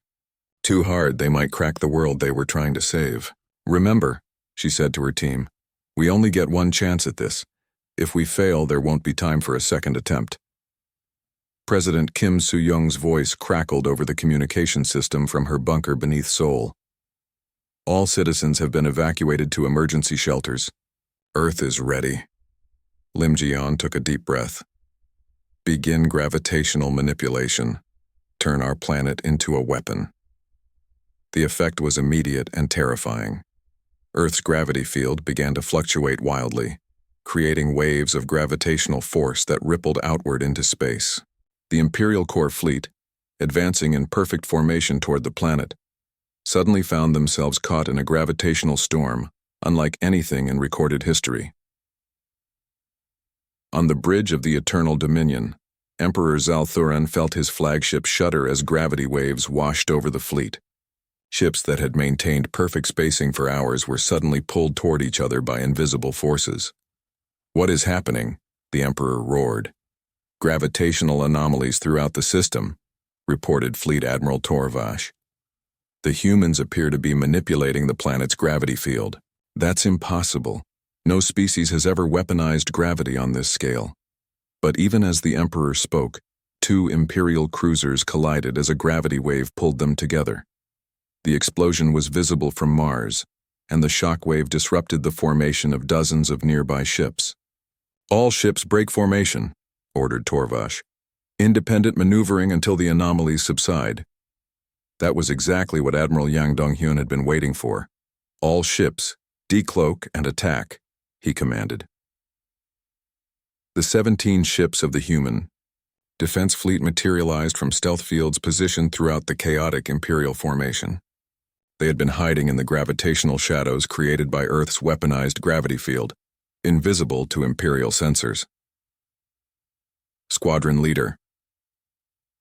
too hard, they might crack the world they were trying to save. "Remember," she said to her team, "we only get one chance at this. If we fail, there won't be time for a second attempt." President Kim Soo-young's voice crackled over the communication system from her bunker beneath Seoul. "All citizens have been evacuated to emergency shelters. Earth is ready." Lim Jian took a deep breath. "Begin gravitational manipulation. Turn our planet into a weapon." The effect was immediate and terrifying. Earth's gravity field began to fluctuate wildly, creating waves of gravitational force that rippled outward into space. The Imperial Core fleet, advancing in perfect formation toward the planet, suddenly found themselves caught in a gravitational storm, unlike anything in recorded history. On the bridge of the Eternal Dominion, Emperor Zalthuran felt his flagship shudder as gravity waves washed over the fleet. Ships that had maintained perfect spacing for hours were suddenly pulled toward each other by invisible forces. "What is happening?" the Emperor roared. "Gravitational anomalies throughout the system," reported Fleet Admiral Torvash. "The humans appear to be manipulating the planet's gravity field." "That's impossible. No species has ever weaponized gravity on this scale." But even as the Emperor spoke, two Imperial cruisers collided as a gravity wave pulled them together. The explosion was visible from Mars, and the shock wave disrupted the formation of dozens of nearby ships. "All ships break formation," ordered Torvash. "Independent maneuvering until the anomalies subside." That was exactly what Admiral Yang Donghyun had been waiting for. "All ships, decloak and attack," he commanded. The 17 ships of the human defense fleet materialized from stealth fields positioned throughout the chaotic Imperial formation. They had been hiding in the gravitational shadows created by Earth's weaponized gravity field, invisible to Imperial sensors. Squadron Leader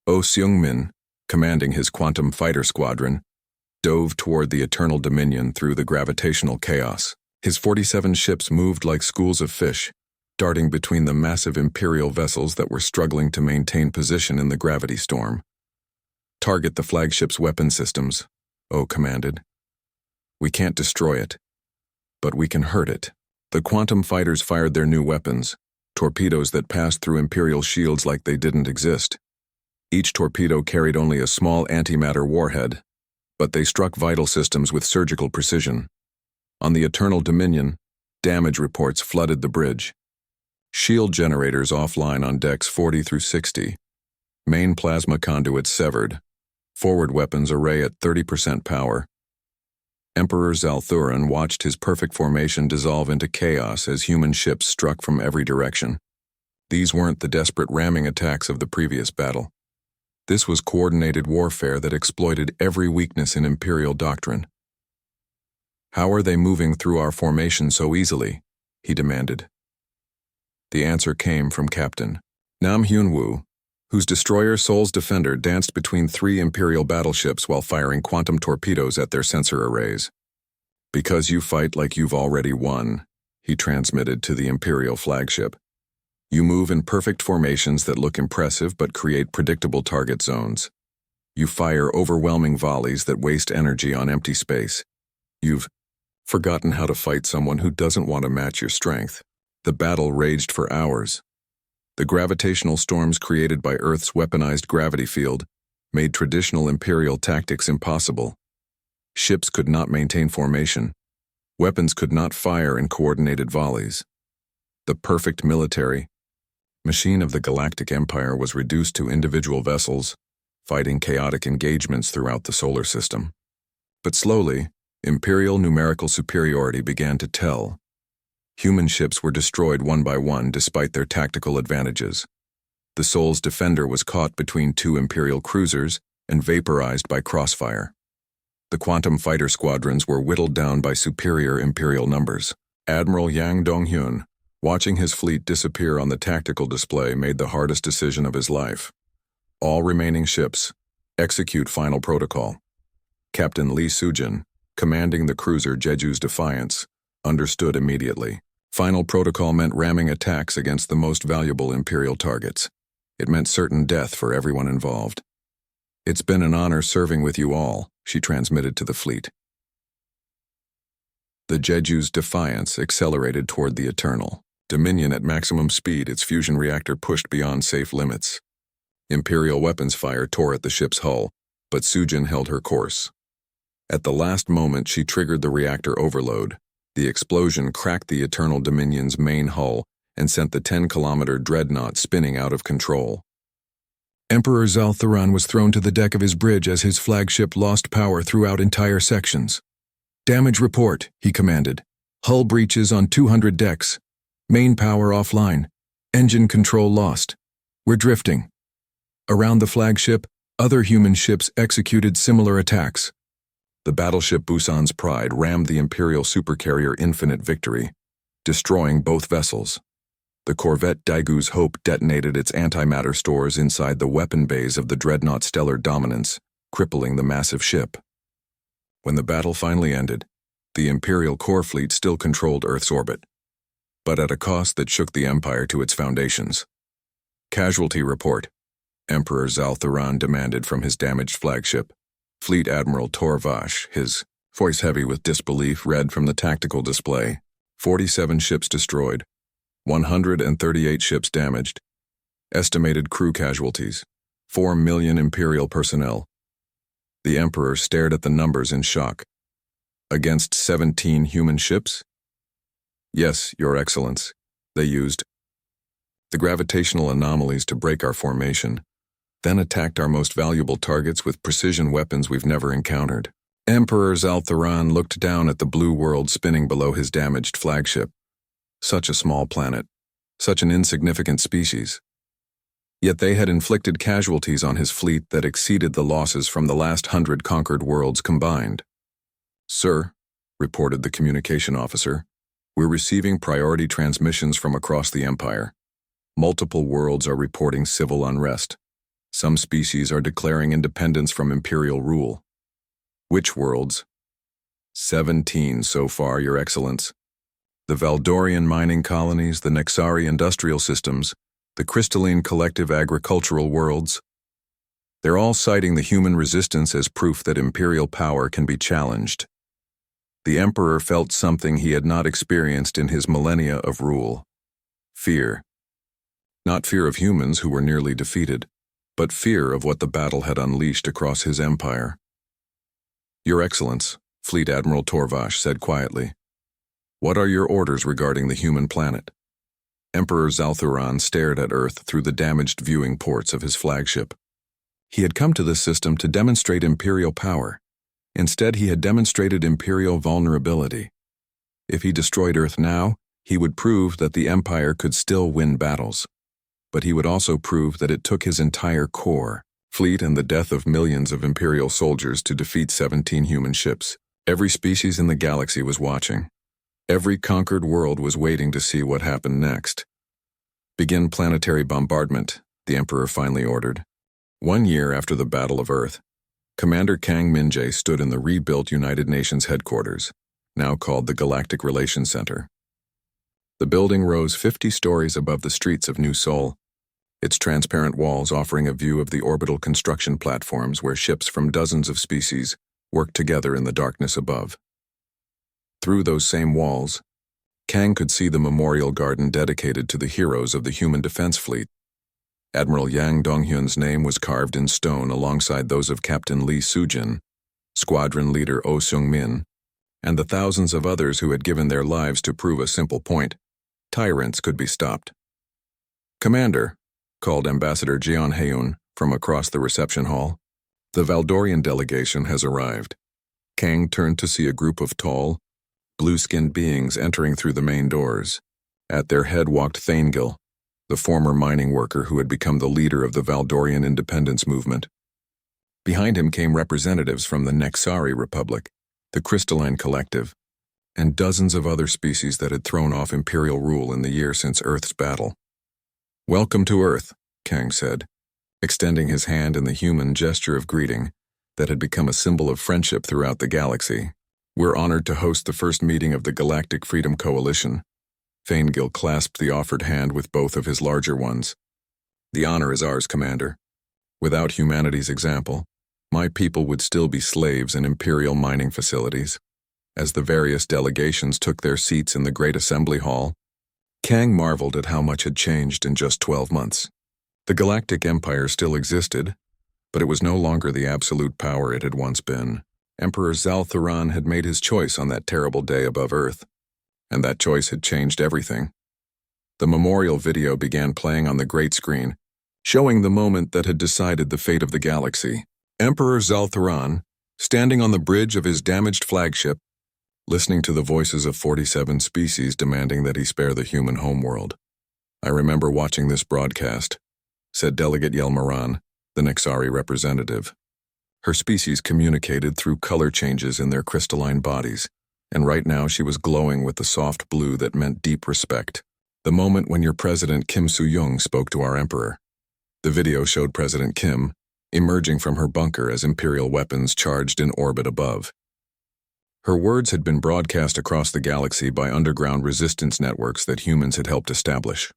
Oh Seung-min, commanding his quantum fighter squadron, dove toward the Eternal Dominion through the gravitational chaos. His 47 ships moved like schools of fish, darting between the massive Imperial vessels that were struggling to maintain position in the gravity storm. "Target the flagship's weapon systems," Oh commanded. "We can't destroy it, but we can hurt it." The quantum fighters fired their new weapons, torpedoes that passed through Imperial shields like they didn't exist. Each torpedo carried only a small antimatter warhead, but they struck vital systems with surgical precision. On the Eternal Dominion, damage reports flooded the bridge. Shield generators offline on decks 40 through 60. Main plasma conduits severed. Forward weapons array at 30% power. Emperor Zalthuran watched his perfect formation dissolve into chaos as human ships struck from every direction. These weren't the desperate ramming attacks of the previous battle. This was coordinated warfare that exploited every weakness in Imperial doctrine. "How are they moving through our formation so easily?" he demanded. The answer came from Captain Nam Hyun-woo, whose destroyer Seoul's Defender danced between 3 Imperial battleships while firing quantum torpedoes at their sensor arrays. "Because you fight like you've already won," he transmitted to the Imperial flagship. "You move in perfect formations that look impressive but create predictable target zones. You fire overwhelming volleys that waste energy on empty space. You've forgotten how to fight someone who doesn't want to match your strength." The battle raged for hours. The gravitational storms created by Earth's weaponized gravity field made traditional Imperial tactics impossible. Ships could not maintain formation. Weapons could not fire in coordinated volleys. The perfect military machine of the Galactic Empire was reduced to individual vessels, fighting chaotic engagements throughout the solar system. But slowly, Imperial numerical superiority began to tell. Human ships were destroyed one by one despite their tactical advantages. The Sol's defender was caught between two Imperial cruisers and vaporized by crossfire. The quantum fighter squadrons were whittled down by superior Imperial numbers. Admiral Yang Donghyun, watching his fleet disappear on the tactical display, made the hardest decision of his life. All remaining ships, execute final protocol. Captain Lee Sujin, commanding the cruiser Jeju's Defiance, understood immediately. Final protocol meant ramming attacks against the most valuable Imperial targets. It meant certain death for everyone involved. "It's been an honor serving with you all," she transmitted to the fleet. The Jeju's Defiance accelerated toward the Eternal. Dominion at maximum speed, its fusion reactor pushed beyond safe limits. Imperial weapons fire tore at the ship's hull, but Sujin held her course. At the last moment, she triggered the reactor overload. The explosion cracked the Eternal Dominion's main hull and sent the 10-kilometer dreadnought spinning out of control. Emperor Zaltharan was thrown to the deck of his bridge as his flagship lost power throughout entire sections. "Damage report," he commanded. "Hull breaches on 200 decks. Main power offline. Engine control lost. We're drifting." Around the flagship, other human ships executed similar attacks. The battleship Busan's Pride rammed the Imperial supercarrier Infinite Victory, destroying both vessels. The corvette Daigu's Hope detonated its antimatter stores inside the weapon bays of the dreadnought Stellar Dominance, crippling the massive ship. When the battle finally ended, the Imperial core fleet still controlled Earth's orbit, but at a cost that shook the Empire to its foundations. "Casualty report," Emperor Zaltharan demanded from his damaged flagship. Fleet Admiral Torvash, his voice heavy with disbelief, read from the tactical display. 47 ships destroyed. 138 ships damaged. Estimated crew casualties. 4 million Imperial personnel. The Emperor stared at the numbers in shock. "Against 17 human ships?" "Yes, Your Excellence. They used the gravitational anomalies to break our formation, then attacked our most valuable targets with precision weapons we've never encountered." Emperor Zaltharan looked down at the blue world spinning below his damaged flagship. Such a small planet, such an insignificant species. Yet they had inflicted casualties on his fleet that exceeded the losses from the last 100 conquered worlds combined. "Sir," reported the communication officer, "we're receiving priority transmissions from across the Empire. Multiple worlds are reporting civil unrest. Some species are declaring independence from Imperial rule." "Which worlds?" 17 so far, Your Excellence. The Valdorian mining colonies, the Nexari industrial systems, the crystalline collective agricultural worlds. They're all citing the human resistance as proof that Imperial power can be challenged. The Emperor felt something he had not experienced in his millennia of rule. Fear. Not fear of humans who were nearly defeated, but fear of what the battle had unleashed across his empire. "Your Excellence," Fleet Admiral Torvash said quietly, "what are your orders regarding the human planet?" Emperor Zaltharan stared at Earth through the damaged viewing ports of his flagship. He had come to this system to demonstrate Imperial power. Instead, he had demonstrated Imperial vulnerability. If he destroyed Earth now, he would prove that the Empire could still win battles. But he would also prove that it took his entire core, fleet, and the death of millions of Imperial soldiers to defeat 17 human ships. Every species in the galaxy was watching. Every conquered world was waiting to see what happened next. "Begin planetary bombardment," the Emperor finally ordered. 1 year after the Battle of Earth, Commander Kang Min-jae stood in the rebuilt United Nations headquarters, now called the Galactic Relations Center. The building rose 50 stories above the streets of New Seoul, its transparent walls offering a view of the orbital construction platforms where ships from dozens of species worked together in the darkness above. Through those same walls, Kang could see the memorial garden dedicated to the heroes of the human defense fleet. Admiral Yang Donghyun's name was carved in stone alongside those of Captain Lee Sujin, Squadron Leader Oh Seung-min, and the thousands of others who had given their lives to prove a simple point: tyrants could be stopped. "Commander," called Ambassador Jeon Haeun from across the reception hall, "the Valdorian delegation has arrived." Kang turned to see a group of tall, blue-skinned beings entering through the main doors. At their head walked Thaingil, the former mining worker who had become the leader of the Valdorian independence movement. Behind him came representatives from the Nexari Republic, the Crystalline Collective, and dozens of other species that had thrown off imperial rule in the year since Earth's battle. "Welcome to Earth," Kang said, extending his hand in the human gesture of greeting that had become a symbol of friendship throughout the galaxy. "We're honored to host the first meeting of the Galactic Freedom Coalition." Thaingil clasped the offered hand with both of his larger ones. "The honor is ours, Commander. Without humanity's example, my people would still be slaves in imperial mining facilities." As the various delegations took their seats in the Great Assembly Hall, Kang marveled at how much had changed in just 12 months. The Galactic Empire still existed, but it was no longer the absolute power it had once been. Emperor Zal Thuran had made his choice on that terrible day above Earth, and that choice had changed everything. The memorial video began playing on the great screen, showing the moment that had decided the fate of the galaxy. Emperor Zal Thuran, standing on the bridge of his damaged flagship, listening to the voices of 47 species demanding that he spare the human homeworld. "I remember watching this broadcast," said Delegate Yelmaran, the Nexari representative. Her species communicated through color changes in their crystalline bodies, and right now she was glowing with the soft blue that meant deep respect. "The moment when your President Kim Soo-young spoke to our Emperor." The video showed President Kim emerging from her bunker as Imperial weapons charged in orbit above. Her words had been broadcast across the galaxy by underground resistance networks that humans had helped establish.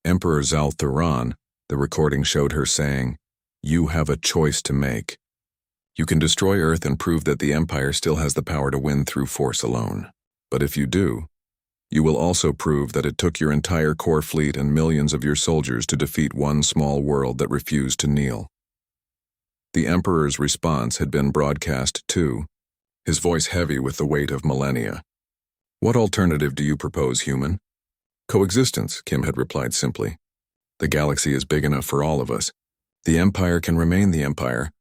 Emperor Zal Thuran, the recording showed her saying, "You have a choice to make. You can destroy Earth and prove that the Empire still has the power to win through force alone. But if you do, you will also prove that it took your entire core fleet and millions of your soldiers to defeat one small world that refused to kneel." The Emperor's response had been broadcast too, his voice heavy with the weight of millennia. "What alternative do you propose, human?" "Coexistence," Kim had replied simply. "The galaxy is big enough for all of us. The Empire can remain the Empire,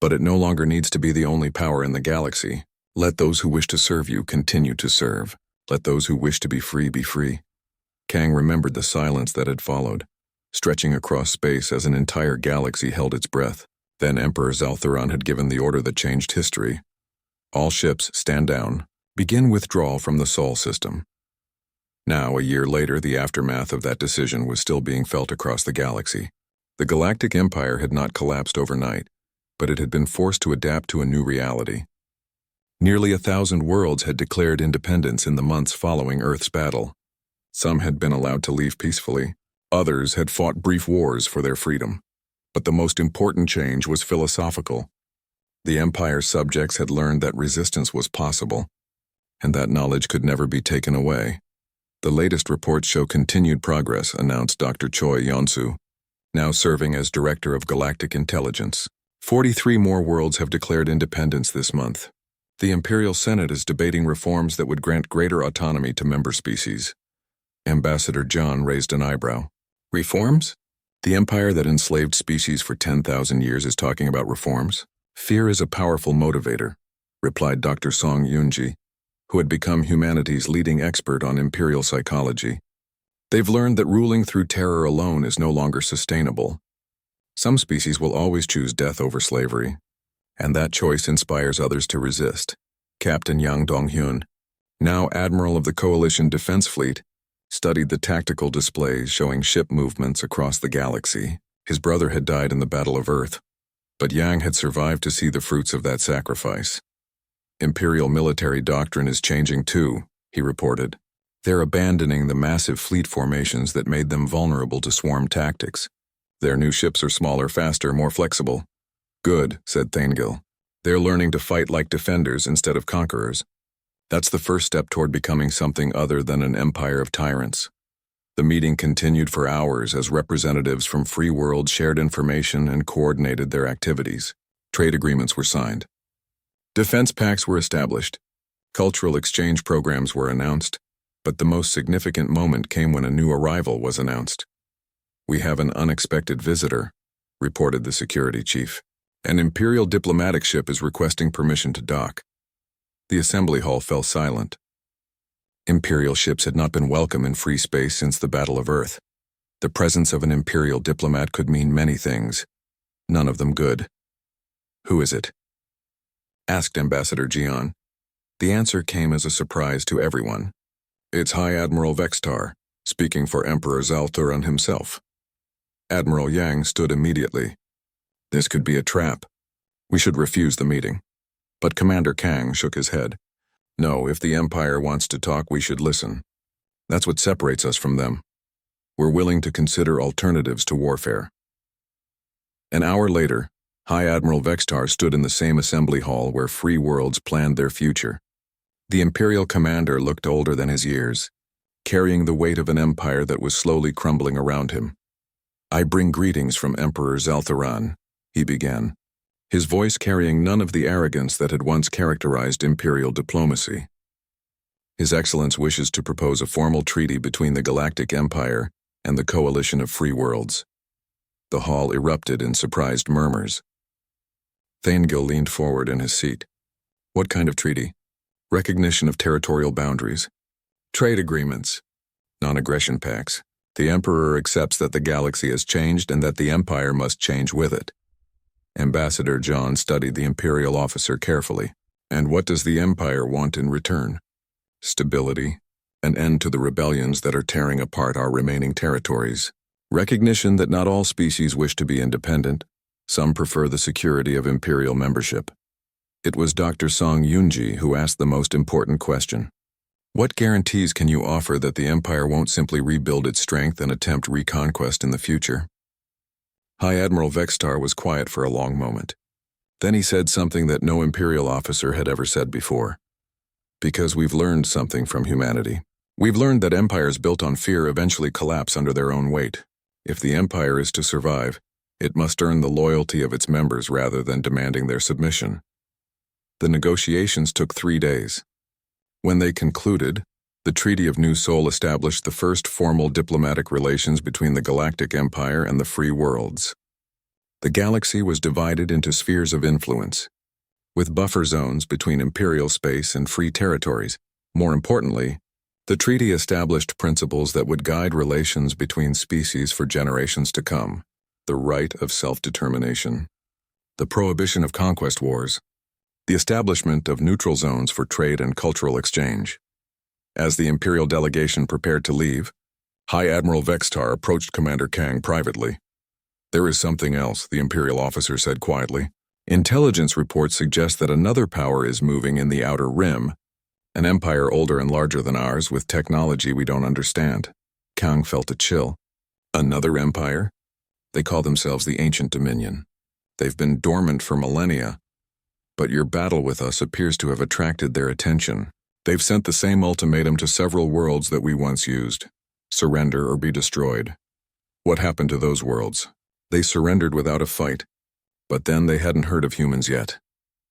but it no longer needs to be the only power in the galaxy. Let those who wish to serve you continue to serve. Let those who wish to be free be free." Kang remembered the silence that had followed, stretching across space as an entire galaxy held its breath. Then Emperor Zal Thuran had given the order that changed history. "All ships, stand down. Begin withdrawal from the Sol system." Now, a year later, the aftermath of that decision was still being felt across the galaxy. The Galactic Empire had not collapsed overnight, but it had been forced to adapt to a new reality. Nearly 1,000 worlds had declared independence in the months following Earth's battle. Some had been allowed to leave peacefully. Others had fought brief wars for their freedom. But the most important change was philosophical. The Empire's subjects had learned that resistance was possible, and that knowledge could never be taken away. "The latest reports show continued progress," announced Dr. Choi Yonsu, now serving as Director of Galactic Intelligence. 43 more worlds have declared independence this month. The Imperial Senate is debating reforms that would grant greater autonomy to member species. Ambassador John raised an eyebrow. "Reforms? The empire that enslaved species for 10,000 years is talking about reforms? Fear is a powerful motivator," replied Dr. Song Yoonji, who had become humanity's leading expert on imperial psychology. "They've learned that ruling through terror alone is no longer sustainable. Some species will always choose death over slavery, and that choice inspires others to resist." Captain Yang Dong-hyun, now Admiral of the Coalition Defense Fleet, studied the tactical displays showing ship movements across the galaxy. His brother had died in the Battle of Earth, but Yang had survived to see the fruits of that sacrifice. "Imperial military doctrine is changing too," he reported. "They're abandoning the massive fleet formations that made them vulnerable to swarm tactics. Their new ships are smaller, faster, more flexible." "Good," said Thaingil. "They're learning to fight like defenders instead of conquerors. That's the first step toward becoming something other than an empire of tyrants." The meeting continued for hours as representatives from free worlds shared information and coordinated their activities. Trade agreements were signed. Defense pacts were established. Cultural exchange programs were announced, but the most significant moment came when a new arrival was announced. "We have an unexpected visitor," reported the security chief. "An Imperial diplomatic ship is requesting permission to dock." The assembly hall fell silent. Imperial ships had not been welcome in free space since the Battle of Earth. The presence of an Imperial diplomat could mean many things, none of them good. "Who is it?" asked Ambassador Jian. The answer came as a surprise to everyone. "It's High Admiral Vextar, speaking for Emperor Zalthuran himself." Admiral Yang stood immediately. "This could be a trap. We should refuse the meeting." But Commander Kang shook his head. "No, if the Empire wants to talk, we should listen. That's what separates us from them. We're willing to consider alternatives to warfare." An hour later, High Admiral Vextar stood in the same assembly hall where free worlds planned their future. The Imperial commander looked older than his years, carrying the weight of an empire that was slowly crumbling around him. "I bring greetings from Emperor Zalthuran," he began, his voice carrying none of the arrogance that had once characterized Imperial diplomacy. "His Excellence wishes to propose a formal treaty between the Galactic Empire and the Coalition of Free Worlds." The hall erupted in surprised murmurs. Thaingil leaned forward in his seat. "What kind of treaty?" "Recognition of territorial boundaries. Trade agreements. Non-aggression pacts. The Emperor accepts that the galaxy has changed and that the Empire must change with it." Ambassador John studied the Imperial officer carefully. "And what does the Empire want in return?" "Stability. An end to the rebellions that are tearing apart our remaining territories. Recognition that not all species wish to be independent. Some prefer the security of Imperial membership." It was Dr. Song Yunji who asked the most important question. "What guarantees can you offer that the Empire won't simply rebuild its strength and attempt reconquest in the future?" High Admiral Vextar was quiet for a long moment. Then he said something that no Imperial officer had ever said before. "Because we've learned something from humanity. We've learned that empires built on fear eventually collapse under their own weight. If the Empire is to survive, it must earn the loyalty of its members rather than demanding their submission." The negotiations took 3 days. When they concluded, the Treaty of New Sol established the first formal diplomatic relations between the Galactic Empire and the Free Worlds. The galaxy was divided into spheres of influence, with buffer zones between Imperial space and free territories. More importantly, the treaty established principles that would guide relations between species for generations to come: the right of self-determination, the prohibition of conquest wars, the establishment of neutral zones for trade and cultural exchange. As the Imperial delegation prepared to leave, High Admiral Vextar approached Commander Kang privately. "There is something else," the Imperial officer said quietly. "Intelligence reports suggest that another power is moving in the Outer Rim, an empire older and larger than ours with technology we don't understand." Kang felt a chill. "Another empire? They call themselves the Ancient Dominion. They've been dormant for millennia. But your battle with us appears to have attracted their attention. They've sent the same ultimatum to several worlds that we once used: surrender or be destroyed. What happened to those worlds? They surrendered without a fight, but then they hadn't heard of humans yet."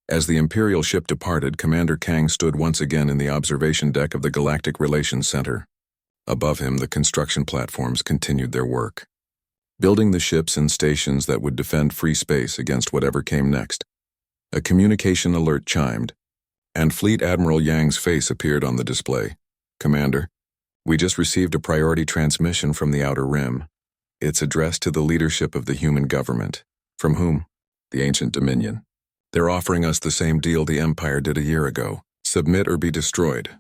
As the Imperial ship departed, Commander Kang stood once again in the observation deck of the Galactic Relations Center. Above him, the construction platforms continued their work, building the ships and stations that would defend free space against whatever came next. A communication alert chimed, and Fleet Admiral Yang's face appeared on the display. "Commander, we just received a priority transmission from the Outer Rim. It's addressed to the leadership of the human government." "From whom?" "The Ancient Dominion. They're offering us the same deal the Empire did a year ago: submit or be destroyed.